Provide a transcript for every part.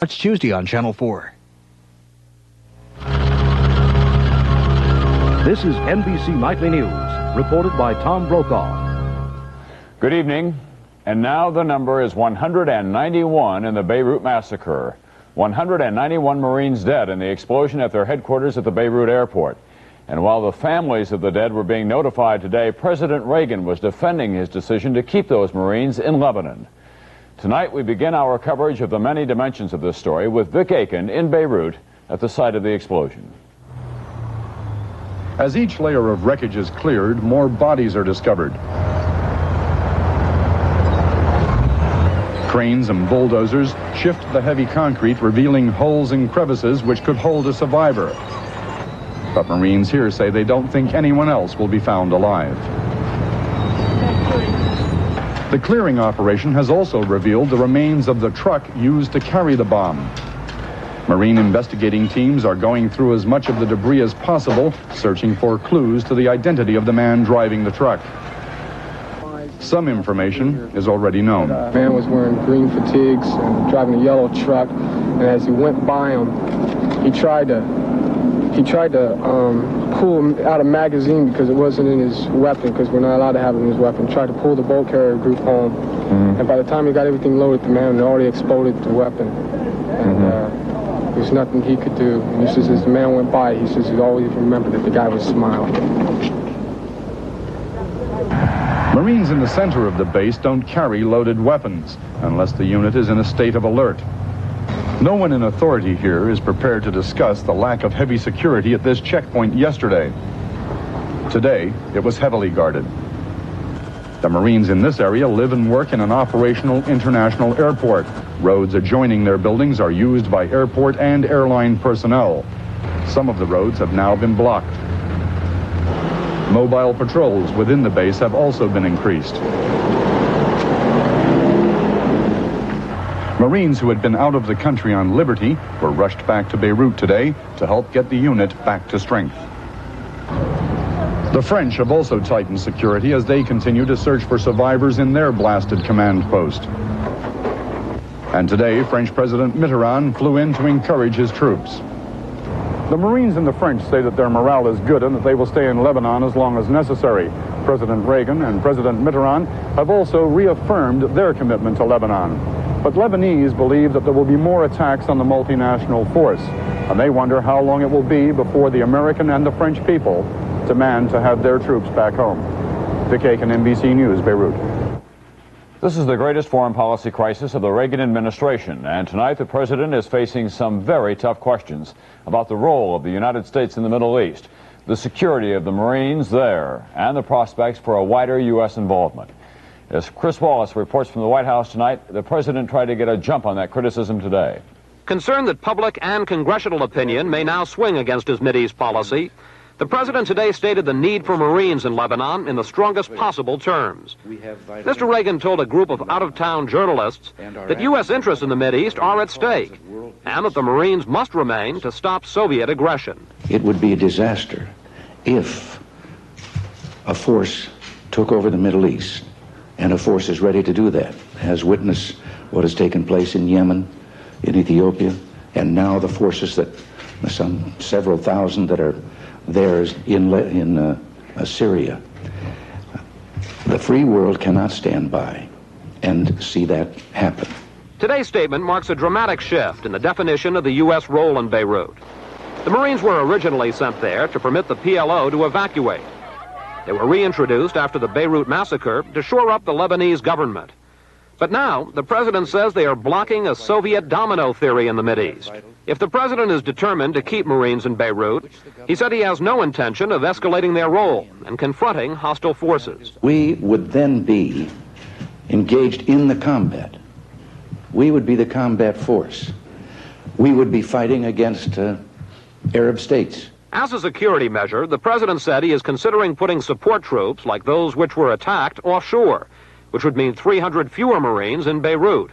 It's Tuesday on Channel 4. This is NBC Nightly News, reported by Tom Brokaw. Good evening. And now the number is 191 in the Beirut massacre. 191 Marines dead in the explosion at their headquarters at the Beirut airport. And while the families of the dead were being notified today, President Reagan was defending his decision to keep those Marines in Lebanon. Tonight we begin our coverage of the many dimensions of this story with Vic Aiken in Beirut at the site of the explosion. As each layer of wreckage is cleared, more bodies are discovered. Cranes and bulldozers shift the heavy concrete, revealing holes and crevices which could hold a survivor. But Marines here say they don't think anyone else will be found alive. The clearing operation has also revealed the remains of the truck used to carry the bomb. Marine investigating teams are going through as much of the debris as possible, searching for clues to the identity of the man driving the truck. Some information is already known. The man was wearing green fatigues and driving a yellow truck, and as he went by him, he tried to pull him out of magazine because it wasn't in his weapon, because we're not allowed to have it in his weapon. Tried to pull the boat carrier group home, and by the time he got everything loaded, the man had already exploded the weapon, and there was nothing he could do. And he says as the man went by, he says he'd always remembered that the guy was smiling. Marines in the center of the base don't carry loaded weapons unless the unit is in a state of alert. No one in authority here is prepared to discuss the lack of heavy security at this checkpoint yesterday. Today, it was heavily guarded. The Marines in this area live and work in an operational international airport. Roads adjoining their buildings are used by airport and airline personnel. Some of the roads have now been blocked. Mobile patrols within the base have also been increased. Marines who had been out of the country on liberty were rushed back to Beirut today to help get the unit back to strength. The French have also tightened security as they continue to search for survivors in their blasted command post. And today, French President Mitterrand flew in to encourage his troops. The Marines and the French say that their morale is good and that they will stay in Lebanon as long as necessary. President Reagan and President Mitterrand have also reaffirmed their commitment to Lebanon. But Lebanese believe that there will be more attacks on the multinational force, and they wonder how long it will be before the American and the French people demand to have their troops back home. Vic Aiken, NBC News, Beirut. This is the greatest foreign policy crisis of the Reagan administration, and tonight the president is facing some very tough questions about the role of the United States in the Middle East, the security of the Marines there, and the prospects for a wider U.S. involvement. As Chris Wallace reports from the White House tonight, the president tried to get a jump on that criticism today. Concerned that public and congressional opinion may now swing against his Mideast policy, the president today stated the need for Marines in Lebanon in the strongest possible terms. Mr. Reagan told a group of out-of-town journalists that U.S. interests in the Mideast are at stake, and that the Marines must remain to stop Soviet aggression. It would be a disaster if a force took over the Middle East, and a force is ready to do that, as witness what has taken place in Yemen, in Ethiopia, and now the forces that, some several thousand that are there in Syria. The free world cannot stand by and see that happen. Today's statement marks a dramatic shift in the definition of the U.S. role in Beirut. The Marines were originally sent there to permit the PLO to evacuate. They were reintroduced after the Beirut massacre to shore up the Lebanese government. But now, the president says they are blocking a Soviet domino theory in the Mideast. If the president is determined to keep Marines in Beirut, he said he has no intention of escalating their role and confronting hostile forces. We would then be engaged in the combat. We would be the combat force. We would be fighting against Arab states. As a security measure, the president said he is considering putting support troops like those which were attacked offshore, which would mean 300 fewer Marines in Beirut.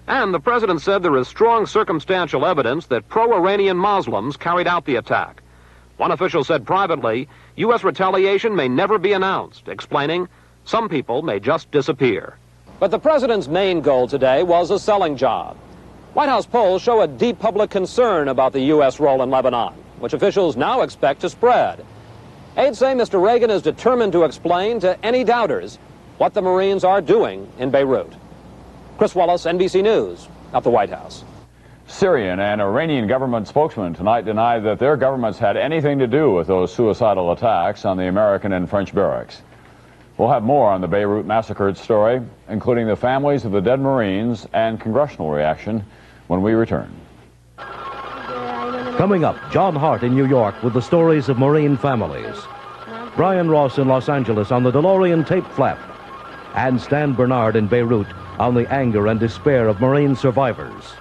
And the president said there is strong circumstantial evidence that pro-Iranian Muslims carried out the attack. One official said privately, U.S. retaliation may never be announced, explaining, some people may just disappear. But the president's main goal today was a selling job. White House polls show a deep public concern about the U.S. role in Lebanon, which officials now expect to spread. Aides say Mr. Reagan is determined to explain to any doubters what the Marines are doing in Beirut. Chris Wallace, NBC News, at the White House. Syrian and Iranian government spokesmen tonight denied that their governments had anything to do with those suicidal attacks on the American and French barracks. We'll have more on the Beirut massacre story, including the families of the dead Marines and congressional reaction when we return. Coming up, John Hart in New York with the stories of Marine families. Brian Ross in Los Angeles on the DeLorean tape flap. And Stan Bernard in Beirut on the anger and despair of Marine survivors.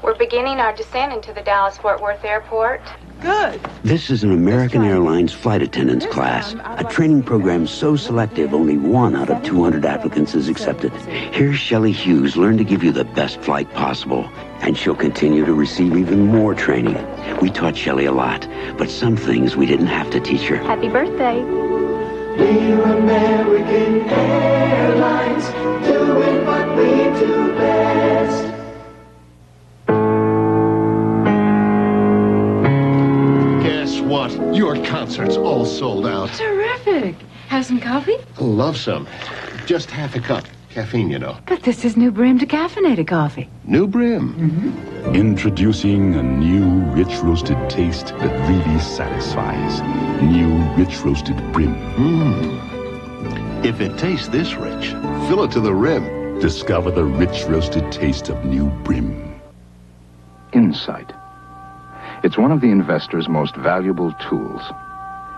We're beginning our descent into the Dallas-Fort Worth Airport. Good. This is an American Airlines flight attendants class, a training program so selective only 1 out of 200 applicants is accepted. Here's Shelley Hughes learn to give you the best flight possible, and she'll continue to receive even more training. We taught Shelley a lot, but some things we didn't have to teach her. Happy birthday. We're American Airlines, doing what we do best. Guess what? Your concert's all sold out. Terrific. Have some coffee? Love some. Just half a cup. Caffeine, you know. But this is new Brim decaffeinated coffee. New Brim. Mm-hmm. Introducing a new rich roasted taste that really satisfies. New rich roasted Brim. If it tastes this rich, fill it to the rim. Discover the rich roasted taste of new Brim. Insight. It's one of the investor's most valuable tools.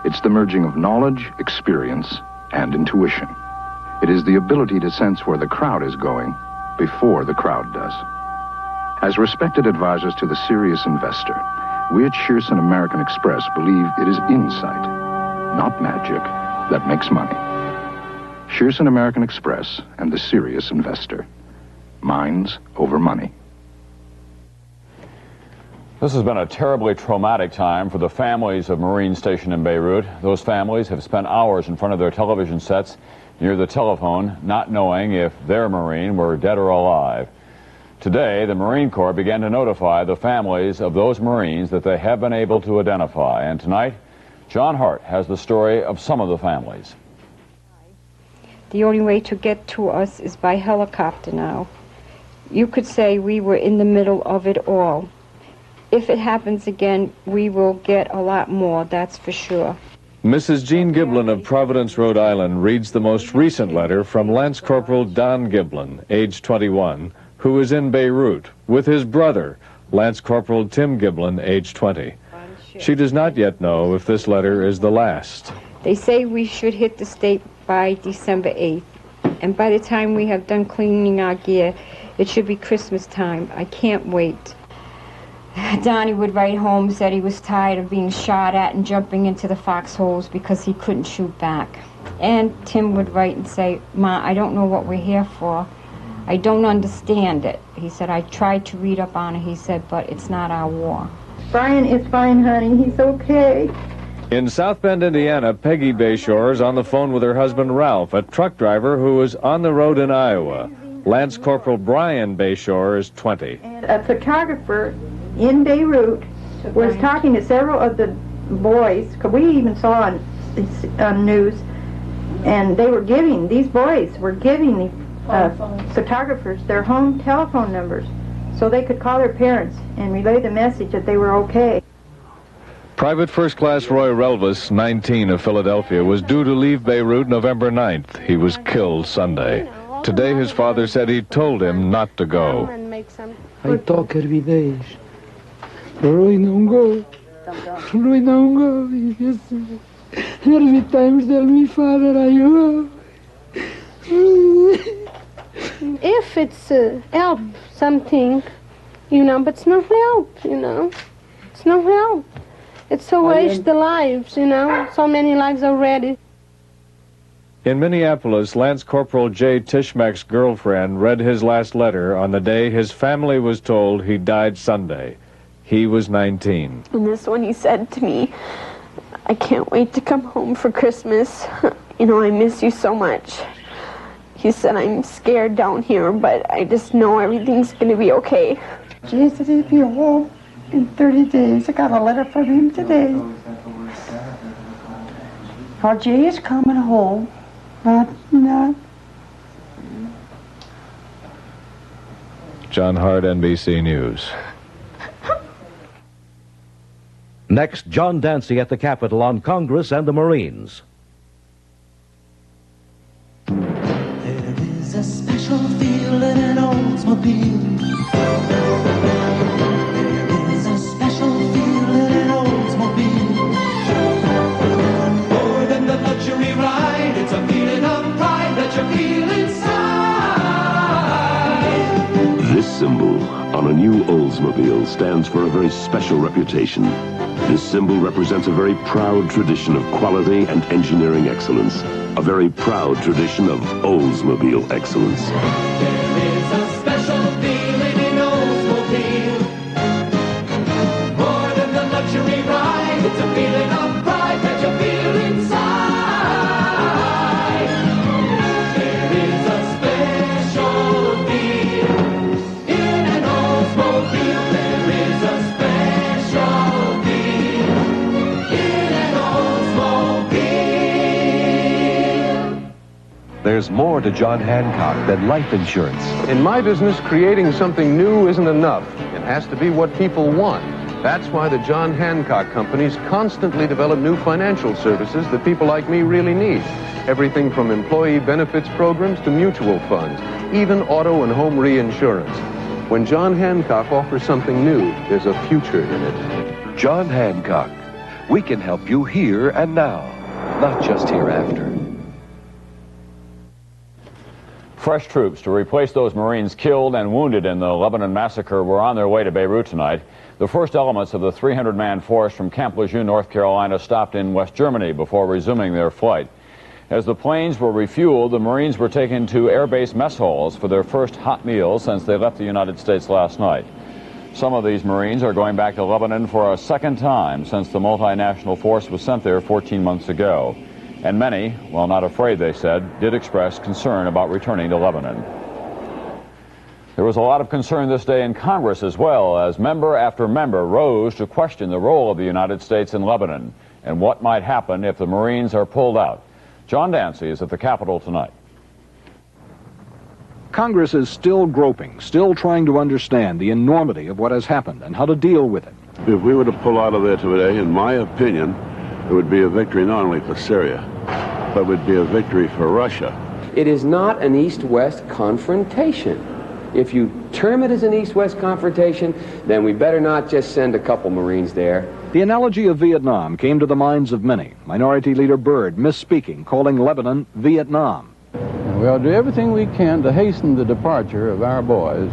It's the merging of knowledge, experience, and intuition. It is the ability to sense where the crowd is going before the crowd does. As respected advisors to the serious investor, we at Shearson American Express believe it is insight, not magic, that makes money. Shearson American Express and the serious investor. Minds over money. This has been a terribly traumatic time for the families of Marines stationed in Beirut. Those families have spent hours in front of their television sets near the telephone, not knowing if their Marine were dead or alive. Today, the Marine Corps began to notify the families of those Marines that they have been able to identify. And tonight, John Hart has the story of some of the families. The only way to get to us is by helicopter now. You could say we were in the middle of it all. If it happens again, we will get a lot more, that's for sure. Mrs. Jean Giblin of Providence, Rhode Island, reads the most recent letter from Lance Corporal Don Giblin, age 21, who is in Beirut, with his brother, Lance Corporal Tim Giblin, age 20. She does not yet know if this letter is the last. They say we should hit the state by December 8th, and by the time we have done cleaning our gear, it should be Christmas time. I can't wait. Donnie would write home, said he was tired of being shot at and jumping into the foxholes because he couldn't shoot back. And Tim would write and say, Ma, I don't know what we're here for. I don't understand it. He said, I tried to read up on it, he said, but it's not our war. Brian is fine, honey. He's okay. In South Bend, Indiana, Peggy Bayshore is on the phone with her husband, Ralph, a truck driver who is on the road in Iowa. Lance Corporal Brian Bayshore is 20. And a photographer in Beirut was talking to several of the boys, because we even saw on news, and they were giving, these boys were giving the photographers their home telephone numbers so they could call their parents and relay the message that they were okay. Private First Class Roy Relvis, 19, of Philadelphia, was due to leave Beirut November 9th. He was killed Sunday. Today his father said he told him not to go. I talk every day. Roy, don't go. Roy, don't go. Every time tell me, Father, I go. If it's help, something, you know, but it's no help, you know. It's no help. It's a waste the lives, you know, so many lives already. In Minneapolis, Lance Corporal Jay Tishmack's girlfriend read his last letter on the day his family was told he died Sunday. He was 19. And this one he said to me, I can't wait to come home for Christmas. You know, I miss you so much. He said, I'm scared down here, but I just know everything's going to be okay. Jay said he'd be home in 30 days. I got a letter from him today. Well, Jay is coming home, but not. John Hart, NBC News. Next, John Dancy at the Capitol on Congress and the Marines. There is a special feeling in Oldsmobile. There is a special feeling in Oldsmobile. More than the luxury ride, it's a feeling of pride that you feel inside. This symbol on a new Oldsmobile stands for a very special reputation. This symbol represents a very proud tradition of quality and engineering excellence. A very proud tradition of Oldsmobile excellence. There is a special feeling in Oldsmobile. More than the luxury ride, it's a feeling of pride that you feel inside. There is a special deal in an Oldsmobile. There is a special deal in an Oldsmobile. There's more to John Hancock than life insurance. In my business, creating something new isn't enough. It has to be what people want. That's why the John Hancock companies constantly develop new financial services that people like me really need. Everything from employee benefits programs to mutual funds, even auto and home reinsurance. When John Hancock offers something new, there's a future in it. John Hancock. We can help you here and now, not just hereafter. Fresh troops to replace those Marines killed and wounded in the Lebanon massacre were on their way to Beirut tonight. The first elements of the 300-man force from Camp Lejeune, North Carolina, stopped in West Germany before resuming their flight. As the planes were refueled, the Marines were taken to air base mess halls for their first hot meal since they left the United States last night. Some of these Marines are going back to Lebanon for a second time since the multinational force was sent there 14 months ago. And many, while not afraid, they said, did express concern about returning to Lebanon. There was a lot of concern this day in Congress as well, as member after member rose to question the role of the United States in Lebanon and what might happen if the Marines are pulled out. John Dancy is at the Capitol tonight. Congress is still groping, still trying to understand the enormity of what has happened and how to deal with it. If we were to pull out of there today, in my opinion, it would be a victory not only for Syria, but it would be a victory for Russia. It is not an East-West confrontation. If you term it as an East-West confrontation, then we better not just send a couple Marines there. The analogy of Vietnam came to the minds of many. Minority Leader Byrd misspeaking, calling Lebanon Vietnam. We'll do everything we can to hasten the departure of our boys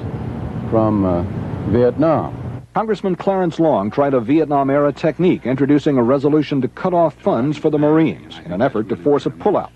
from Vietnam. Congressman Clarence Long tried a Vietnam-era technique, introducing a resolution to cut off funds for the Marines in an effort to force a pullout.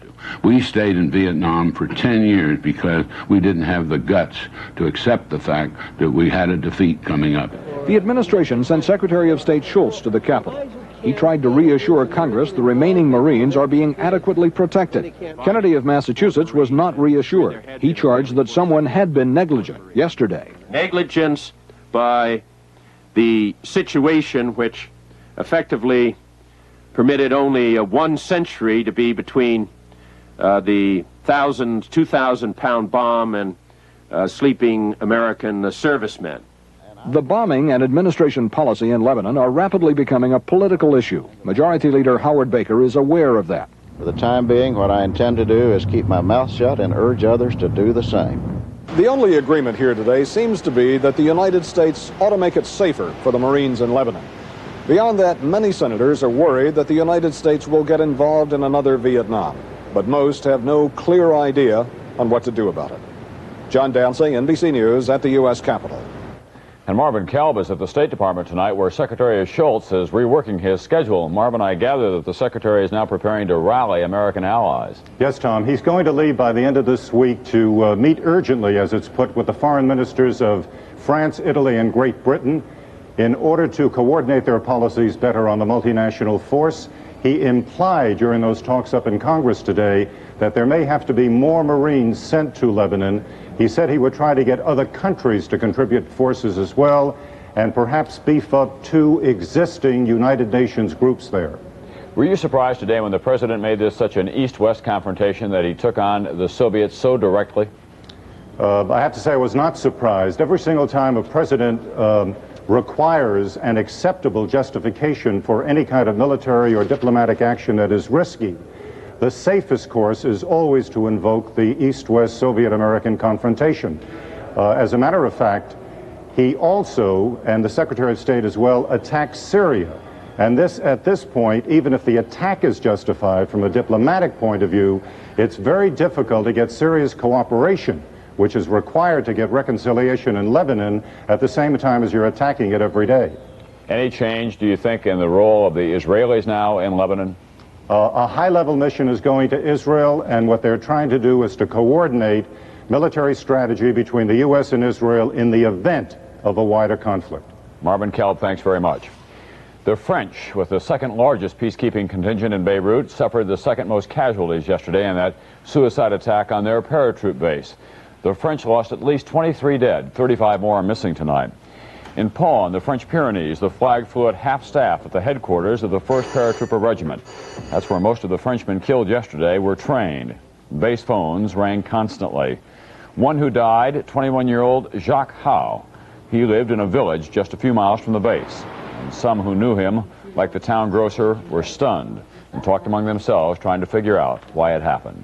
We stayed in Vietnam for 10 years because we didn't have the guts to accept the fact that we had a defeat coming up. The administration sent Secretary of State Schultz to the Capitol. He tried to reassure Congress the remaining Marines are being adequately protected. Kennedy of Massachusetts was not reassured. He charged that someone had been negligent yesterday. Negligence by the situation which effectively permitted only 1 century to be between the 2,000-pound bomb and sleeping American servicemen. The bombing and administration policy in Lebanon are rapidly becoming a political issue. Majority Leader Howard Baker is aware of that. For the time being, what I intend to do is keep my mouth shut and urge others to do the same. The only agreement here today seems to be that the United States ought to make it safer for the Marines in Lebanon. Beyond that, many senators are worried that the United States will get involved in another Vietnam, but most have no clear idea on what to do about it. John Dancy, NBC News at the U.S. Capitol. And Marvin Kalb is at the State Department tonight, where Secretary Schultz is reworking his schedule. Marvin, I gather that the Secretary is now preparing to rally American allies. Yes, Tom. He's going to leave by the end of this week to meet urgently, as it's put, with the foreign ministers of France, Italy, and Great Britain in order to coordinate their policies better on the multinational force. He implied during those talks up in Congress today that there may have to be more Marines sent to Lebanon. He said he would try to get other countries to contribute forces as well, and perhaps beef up 2 existing United Nations groups there. Were you surprised today when the president made this such an East-West confrontation that he took on the Soviets so directly? I have to say I was not surprised. Every single time a president requires an acceptable justification for any kind of military or diplomatic action that is risky, the safest course is always to invoke the East-West Soviet-American confrontation. As a matter of fact, he also, and the Secretary of State as well, attacked Syria. And this, at this point, even if the attack is justified from a diplomatic point of view, it's very difficult to get Syria's cooperation, which is required to get reconciliation in Lebanon at the same time as you're attacking it every day. Any change, do you think, in the role of the Israelis now in Lebanon? A high-level mission is going to Israel, and what they're trying to do is to coordinate military strategy between the U.S. and Israel in the event of a wider conflict. Marvin Kelb, thanks very much. The French, with the second largest peacekeeping contingent in Beirut, suffered the second most casualties yesterday in that suicide attack on their paratroop base. The French lost at least 23 dead, 35 more are missing tonight. In Pau, in the French Pyrenees, the flag flew at half-staff at the headquarters of the 1st Paratrooper Regiment. That's where most of the Frenchmen killed yesterday were trained. Base phones rang constantly. One who died, 21-year-old Jacques Howe. He lived in a village just a few miles from the base. And some who knew him, like the town grocer, were stunned and talked among themselves, trying to figure out why it happened.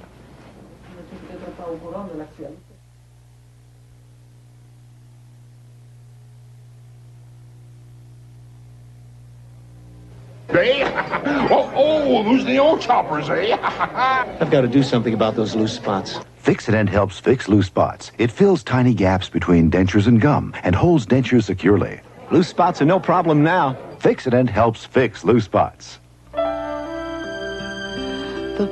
Eh? Oh, those the old choppers, eh? I've got to do something about those loose spots. Fix-It-End helps fix loose spots. It fills tiny gaps between dentures and gum and holds dentures securely. Loose spots are no problem now. Fix-It-End helps fix loose spots. The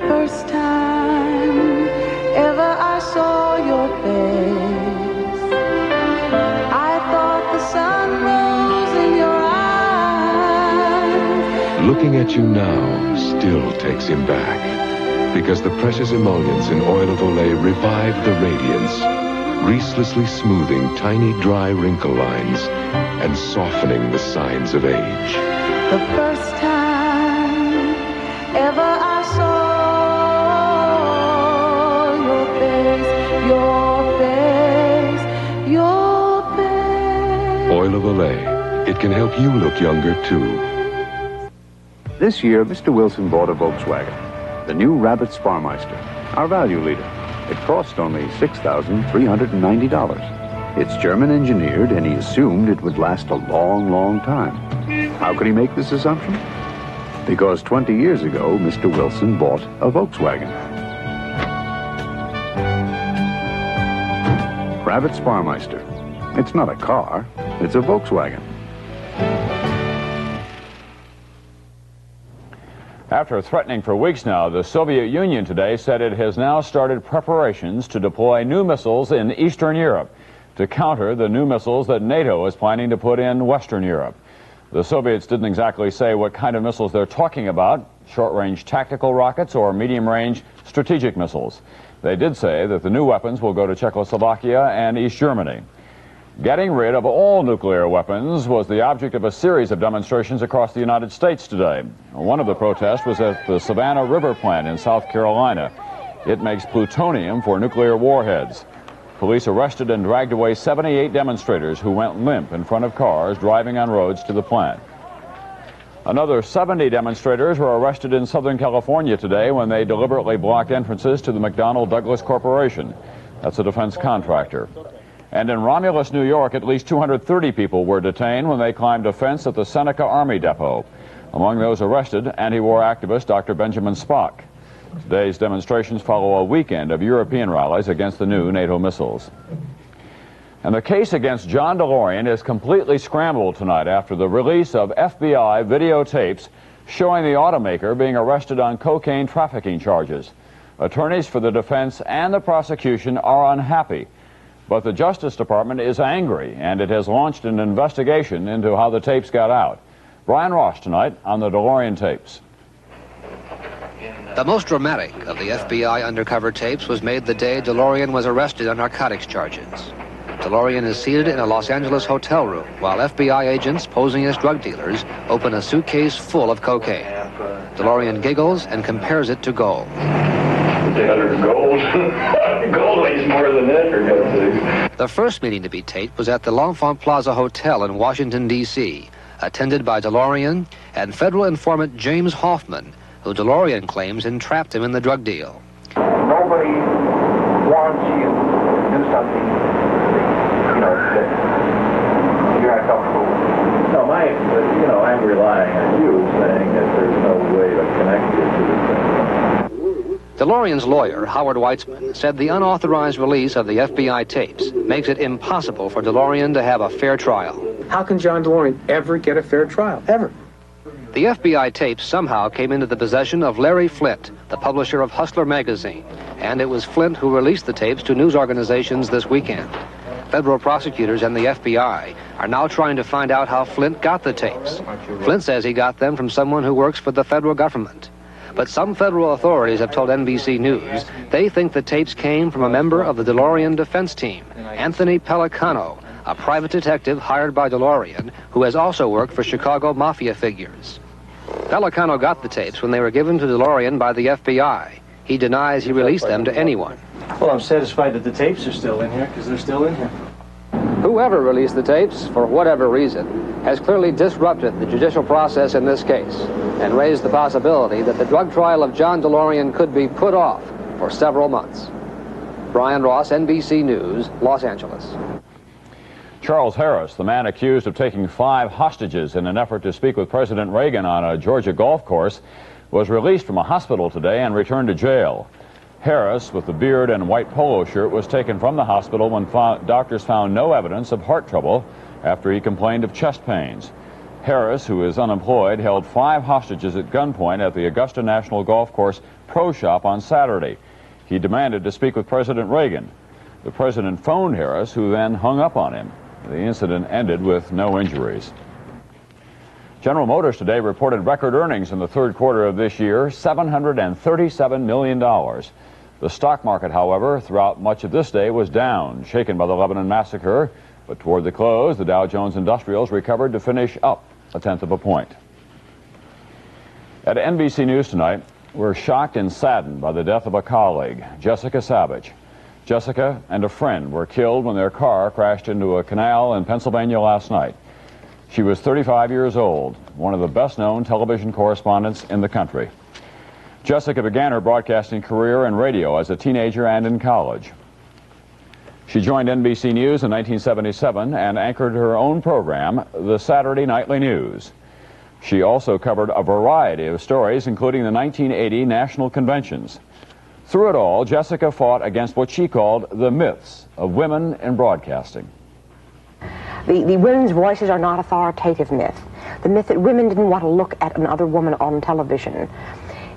first time ever I saw your face, I thought the sun rose in your eyes. Looking at you now still takes him back, because the precious emollients in Oil of Olay revive the radiance, greaselessly smoothing tiny dry wrinkle lines and softening the signs of age. The first time ever I saw your face, your face, your face. Oil of Olay. It can help you look younger, too. This year, Mr. Wilson bought a Volkswagen, the new Rabbit Sparmeister, our value leader. It cost only $6,390. It's German engineered, and he assumed it would last a long, long time. How could he make this assumption? Because 20 years ago, Mr. Wilson bought a Volkswagen. Rabbit Sparmeister. It's not a car, it's a Volkswagen. After threatening for weeks now, the Soviet Union today said it has now started preparations to deploy new missiles in Eastern Europe to counter the new missiles that NATO is planning to put in Western Europe. The Soviets didn't exactly say what kind of missiles they're talking about, short-range tactical rockets or medium-range strategic missiles. They did say that the new weapons will go to Czechoslovakia and East Germany. Getting rid of all nuclear weapons was the object of a series of demonstrations across the United States today. One of the protests was at the Savannah River plant in South Carolina. It makes plutonium for nuclear warheads. Police arrested and dragged away 78 demonstrators who went limp in front of cars driving on roads to the plant. Another 70 demonstrators were arrested in Southern California today when they deliberately blocked entrances to the McDonnell Douglas Corporation. That's a defense contractor. And in Romulus, New York, at least 230 people were detained when they climbed a fence at the Seneca Army Depot. Among those arrested, anti-war activist Dr. Benjamin Spock. Today's demonstrations follow a weekend of European rallies against the new NATO missiles. And the case against John DeLorean is completely scrambled tonight after the release of FBI videotapes showing the automaker being arrested on cocaine trafficking charges. Attorneys for the defense and the prosecution are unhappy. But the Justice Department is angry, and it has launched an investigation into how the tapes got out. Brian Ross tonight on the DeLorean tapes. The most dramatic of the FBI undercover tapes was made the day DeLorean was arrested on narcotics charges. DeLorean is seated in a Los Angeles hotel room while FBI agents posing as drug dealers open a suitcase full of cocaine. DeLorean giggles and compares it to gold. Gold weighs more than this, for God's sake. The first meeting to be taped was at the L'Enfant Plaza Hotel in Washington, D.C., attended by DeLorean and federal informant James Hoffman, who DeLorean claims entrapped him in the drug deal. Nobody wants you to do something, that you're not comfortable with. No, I'm relying on you saying that there's no way to connect you to this thing. DeLorean's lawyer, Howard Weitzman, said the unauthorized release of the FBI tapes makes it impossible for DeLorean to have a fair trial. How can John DeLorean ever get a fair trial? Ever? The FBI tapes somehow came into the possession of Larry Flynt, the publisher of Hustler magazine, and it was Flynt who released the tapes to news organizations this weekend. Federal prosecutors and the FBI are now trying to find out how Flynt got the tapes. Flynt says he got them from someone who works for the federal government. But some federal authorities have told NBC News they think the tapes came from a member of the DeLorean defense team, Anthony Pellicano, a private detective hired by DeLorean who has also worked for Chicago mafia figures. Pellicano got the tapes when they were given to DeLorean by the FBI. He denies he released them to anyone. Well, I'm satisfied that the tapes are still in here because they're still in here. Whoever released the tapes, for whatever reason, has clearly disrupted the judicial process in this case and raised the possibility that the drug trial of John DeLorean could be put off for several months. Brian Ross, NBC News, Los Angeles. Charles Harris, the man accused of taking 5 hostages in an effort to speak with President Reagan on a Georgia golf course, was released from a hospital today and returned to jail. Harris, with the beard and white polo shirt, was taken from the hospital when doctors found no evidence of heart trouble after he complained of chest pains. Harris, who is unemployed, held 5 hostages at gunpoint at the Augusta National Golf Course Pro Shop on Saturday. He demanded to speak with President Reagan. The president phoned Harris, who then hung up on him. The incident ended with no injuries. General Motors today reported record earnings in the third quarter of this year, $737 million. The stock market, however, throughout much of this day was down, shaken by the Lebanon massacre. But toward the close, the Dow Jones Industrials recovered to finish up 1/10 of a point. At NBC News tonight, we're shocked and saddened by the death of a colleague, Jessica Savage. Jessica and a friend were killed when their car crashed into a canal in Pennsylvania last night. She was 35 years old, one of the best-known television correspondents in the country. Jessica began her broadcasting career in radio as a teenager and in college. She joined NBC News in 1977 and anchored her own program, the Saturday Nightly News. She also covered a variety of stories, including the 1980 national conventions. Through it all, Jessica fought against what she called the myths of women in broadcasting. The women's voices are not authoritative myth. The myth that women didn't want to look at another woman on television.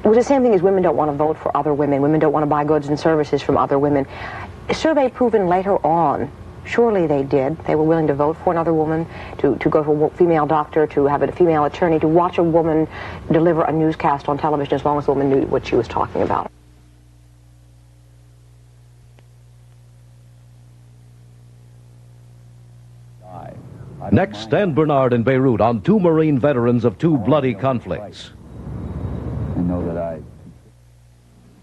It was the same thing as women don't want to vote for other women. Women don't want to buy goods and services from other women. A survey proven later on, surely they did. They were willing to vote for another woman, to go to a female doctor, to have a female attorney, to watch a woman deliver a newscast on television as long as the woman knew what she was talking about. Next, Stan Bernard in Beirut on 2 Marine veterans of 2 bloody conflicts. I know that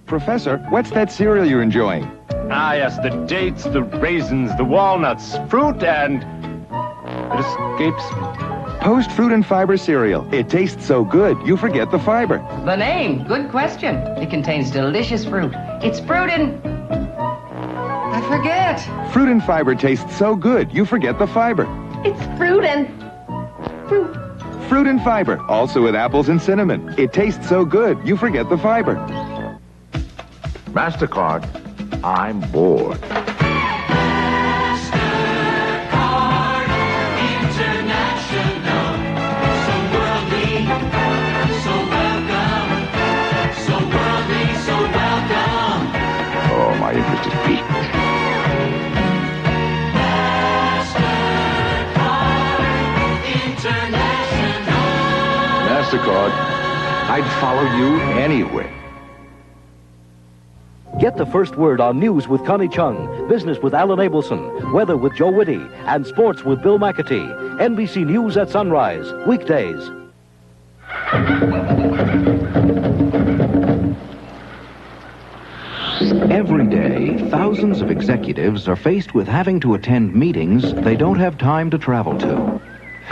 Professor, what's that cereal you're enjoying? Ah, yes, the dates, the raisins, the walnuts, fruit, and... it escapes me. Post Fruit and Fiber cereal. It tastes so good, you forget the fiber. The name, good question. It contains delicious fruit. It's fruit and... I forget. Fruit and Fiber tastes so good, you forget the fiber. It's fruit and... fruit. Fruit and Fiber, also with apples and cinnamon. It tastes so good, you forget the fiber. MasterCard, I'm bored. Oh, my interest is piqued. MasterCard, I'd follow you anywhere. Get the first word on news with Connie Chung, business with Alan Abelson, weather with Joe Whitty, and sports with Bill McAtee. NBC News at sunrise, weekdays. Every day, thousands of executives are faced with having to attend meetings they don't have time to travel to.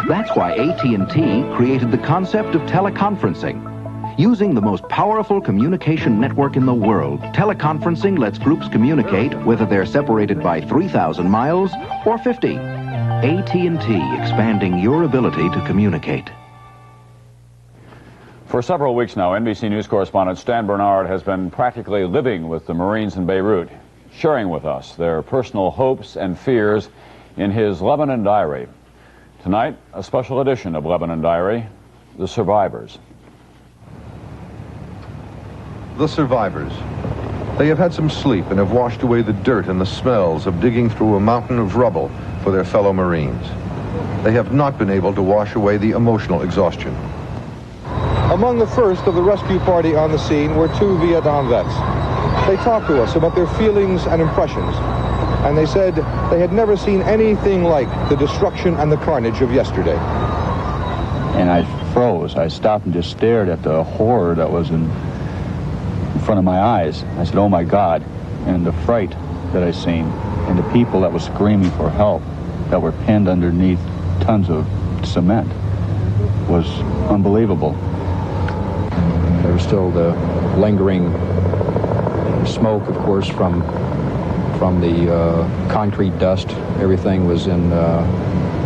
That's why AT&T created the concept of teleconferencing. Using the most powerful communication network in the world, teleconferencing lets groups communicate whether they're separated by 3,000 miles or 50. AT&T, expanding your ability to communicate. For several weeks now, NBC News correspondent Stan Bernard has been practically living with the Marines in Beirut, sharing with us their personal hopes and fears in his Lebanon Diary. Tonight, a special edition of Lebanon Diary, The Survivors. The survivors. They have had some sleep and have washed away the dirt and the smells of digging through a mountain of rubble for their fellow Marines. They have not been able to wash away the emotional exhaustion. Among the first of the rescue party on the scene were two Vietnam vets. They talked to us about their feelings and impressions, and they said they had never seen anything like the destruction and the carnage of yesterday. And I froze. I stopped and just stared at the horror that was in front of my eyes. I said, oh my God. And the fright that I seen, and the people that were screaming for help, that were pinned underneath tons of cement, was unbelievable. There was still the lingering smoke, of course, from the concrete dust. Everything was in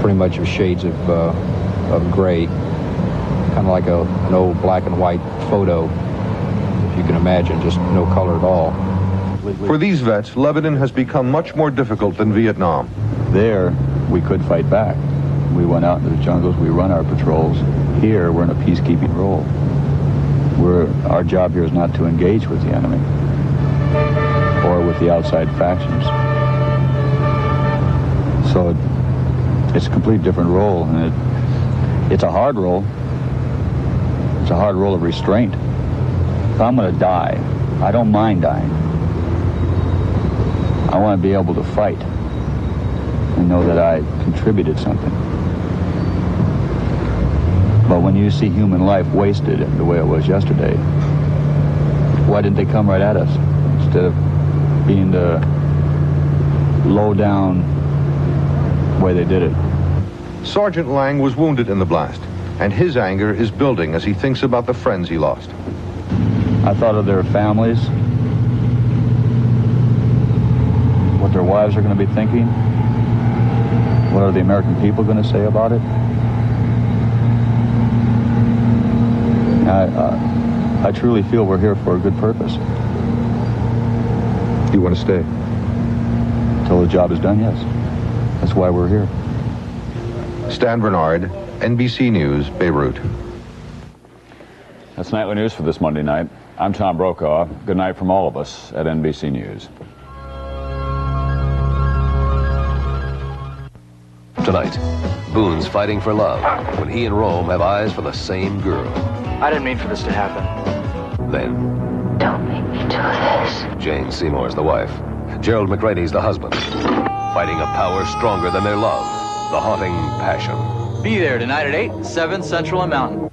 pretty much of shades of gray, kind of like an old black and white photo. You can imagine, just no color at all. For these vets, Lebanon has become much more difficult than Vietnam. There, we could fight back. We went out into the jungles, we run our patrols. Here, we're in a peacekeeping role. Our job here is not to engage with the enemy or with the outside factions. So it's a completely different role, and it's a hard role. It's a hard role of restraint. If I'm going to die, I don't mind dying. I want to be able to fight and know that I contributed something. But when you see human life wasted the way it was yesterday, why didn't they come right at us instead of being the low-down way they did it? Sergeant Lang was wounded in the blast, and his anger is building as he thinks about the friends he lost. I thought of their families, what their wives are going to be thinking, what are the American people going to say about it. I truly feel we're here for a good purpose. You want to stay? Until the job is done, yes. That's why we're here. Stan Bernard, NBC News, Beirut. That's Nightly News for this Monday night. I'm Tom Brokaw. Good night from all of us at NBC News. Tonight, Boone's fighting for love when he and Rome have eyes for the same girl. I didn't mean for this to happen. Then, don't make me do this. Jane Seymour's the wife. Gerald McRaney's the husband. Fighting a power stronger than their love. The haunting passion. Be there tonight at 8, 7 Central and Mountain.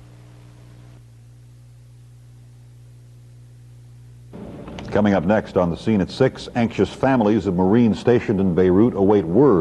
Coming up next on the scene at 6, anxious families of Marines stationed in Beirut await word